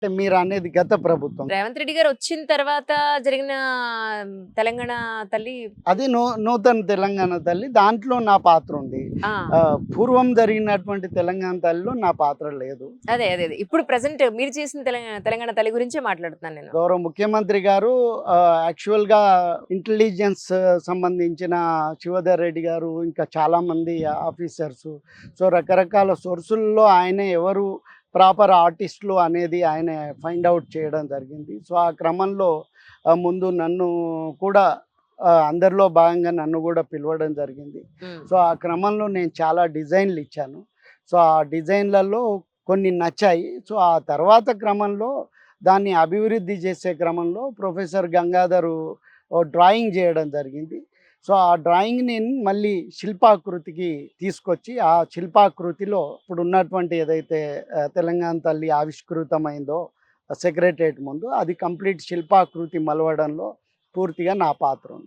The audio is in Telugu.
అంటే మీరు అనేది గత ప్రభుత్వం. రేవంత్ రెడ్డి గారు వచ్చిన తర్వాత జరిగిన తెలంగాణ తల్లి. అది నూతన తెలంగాణ తల్లి. దాంట్లో నా పాత్ర ఉంది. ఆ! పూర్వం జరిగినటువంటి తెలంగాణ తల్లిలో నా పాత్ర లేదు. అదే. అదే. అదే. ఇప్పుడు ప్రెజెంట్ మీరు చేసిన తెలంగాణ తల్లి గురించే మాట్లాడుతున్నాను నేను. గౌరవ ముఖ్యమంత్రి గారు యాక్చువల్‌గా ఇంటెలిజెన్స్ సంబంధించిన శివధర్ రెడ్డి గారు, ఇంకా చాలామంది ఆఫీసర్సు, సో రకరకాల సోర్సుల్లో ఆయనే ఎవరు ప్రాపర్ ఆర్టిస్టులు అనేది ఆయన ఫైండ్ ఔట్ చేయడం జరిగింది. సో ఆ క్రమంలో ముందు నన్ను కూడా అందరిలో భాగంగా నన్ను కూడా పిలవడం జరిగింది. హ్మ్. సో ఆ క్రమంలో నేను చాలా డిజైన్లు ఇచ్చాను. సో ఆ డిజైన్లలో కొన్ని నచ్చాయి. సో ఆ తర్వాత క్రమంలో దాన్ని అభివృద్ధి చేసే క్రమంలో ప్రొఫెసర్ గంగాధరు డ్రాయింగ్ చేయడం జరిగింది. సో ఆ డ్రాయింగ్‌ని మళ్ళీ శిల్పాకృతికి తీసుకొచ్చి, ఆ శిల్పాకృతిలో ఇప్పుడున్నటువంటి ఏదైతే తెలంగాణ తల్లి ఆవిష్కృతమైందో సెక్రటేరియట్ ముందు, అది కంప్లీట్ శిల్పాకృతి మలవడంలో పూర్తిగా నా పాత్ర ఉంది.